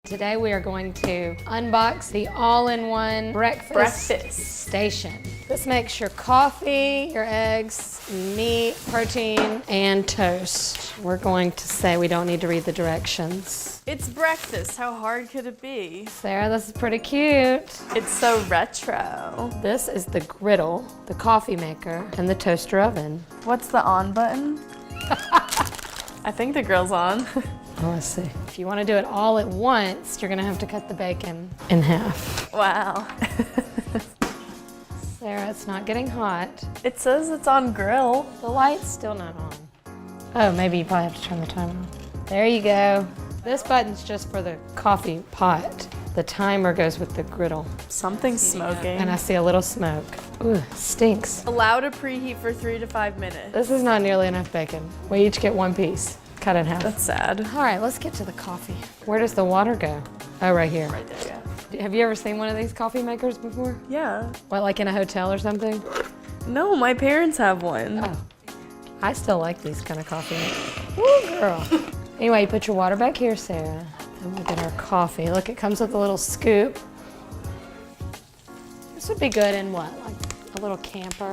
Today we are going to unbox the all-in-one breakfast station. This makes your coffee, your eggs, meat, protein, and toast. We're going to say we don't need to read the directions. It's breakfast. How hard could it be? Sarah, this is pretty cute. It's so retro. This is the griddle, the coffee maker, and the toaster oven. What's the on button? I think the grill's on. Oh, let's see. If you want to do it all at once, you're gonna have to cut the bacon in half. Wow. Sarah, it's not getting hot. It says it's on grill. The light's still not on. Oh, maybe you probably have to turn the timer on. There you go. This button's just for the coffee pot. The timer goes with the griddle. Something's smoking. And I see a little smoke. Ooh, stinks. Allow to preheat for 3 to 5 minutes. This is not nearly enough bacon. We each get one piece, cut in half. That's sad. All right, let's get to the coffee. Where does the water go? Oh, right here. Right there, yeah. Have you ever seen one of these coffee makers before? Yeah. What, like in a hotel or something? No, my parents have one. Oh, I still like these kind of coffee makers. Woo, girl. Anyway, you put your water back here, Sarah. Then we'll get our coffee. Look, it comes with a little scoop. This would be good in what, like a little camper?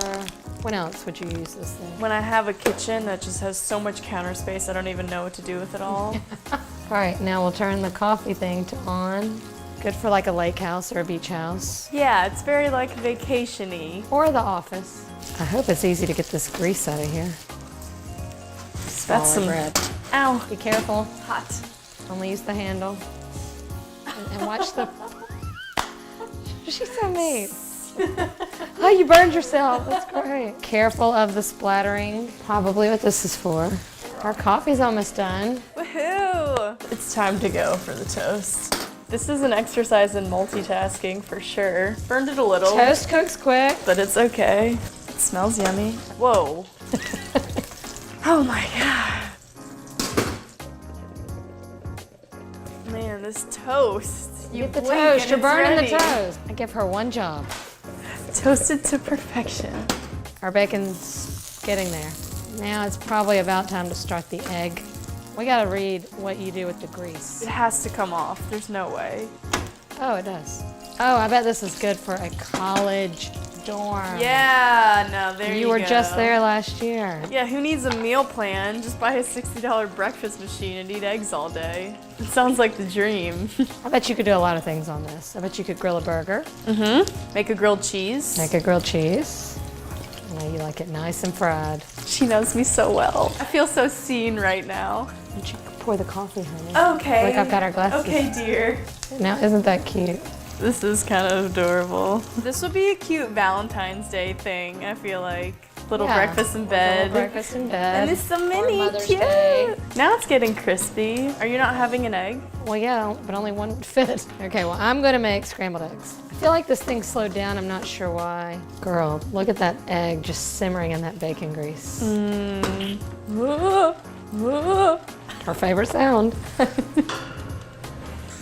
When else would you use this thing? When I have a kitchen that just has so much counter space, I don't even know what to do with it all. All right, now we'll turn the coffee thing to on. Good for like a lake house or a beach house. Yeah, it's very like vacation-y. Or the office. I hope it's easy to get this grease out of here. That's some bread. Ow. Be careful. Hot. Only use the handle. And watch the... She's so mean. Oh, you burned yourself. That's great. Careful of the splattering. Probably what this is for. Our coffee's almost done. Woohoo! It's time to go for the toast. This is an exercise in multitasking for sure. Burned it a little. Toast cooks quick. But it's okay. It smells yummy. Whoa. Oh my god. Man, this toast. You Get the blink toast. and You're it's burning ready. the toast. I give her one job. Toasted to perfection. Our bacon's getting there. Now it's probably about time to start the egg. We gotta read what you do with the grease. It has to come off. There's no way. Oh, it does. Oh, I bet this is good for a college dorm. Yeah, no, there you go. You were just there last year. Yeah, who needs a meal plan? Just buy a $60 breakfast machine and eat eggs all day. It sounds like the dream. I bet you could do a lot of things on this. I bet you could grill a burger. Mm-hmm. Make a grilled cheese. Make a grilled cheese. I know you like it nice and fried. She knows me so well. I feel so seen right now. Why don't you pour the coffee, honey? Okay. Look, I've got our glasses. Okay, dear. Now, isn't that cute? This is kind of adorable. This would be a cute Valentine's Day thing, I feel like. Little Yeah. breakfast in bed. Little breakfast in bed. And it's so Or mini, Mother's cute. Day. Now it's getting crispy. Are you not having an egg? Well, yeah, but only one would fit. Okay, well, I'm gonna make scrambled eggs. I feel like this thing slowed down. I'm not sure why. Girl, look at that egg just simmering in that bacon grease. Her favorite sound.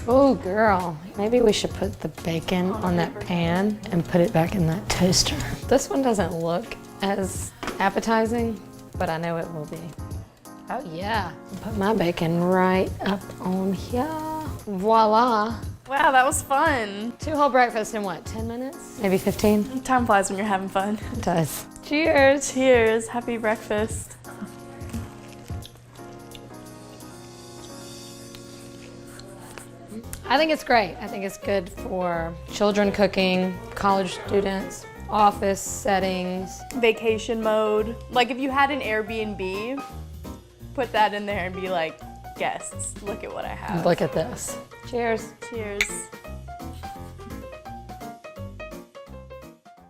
Oh, girl. Maybe we should put the bacon on that pan and put it back in that toaster. This one doesn't look as appetizing, but I know it will be. Oh, yeah. Put my bacon right up on here. Voila. Wow, that was fun. 2 whole breakfasts in what, 10 minutes? Maybe 15? Time flies when you're having fun. It does. Cheers. Cheers. Happy breakfast. I think it's great. I think it's good for children cooking, college students, office settings. Vacation mode. Like if you had an Airbnb, put that in there and be like, guests, look at what I have. Look at this. Cheers. Cheers.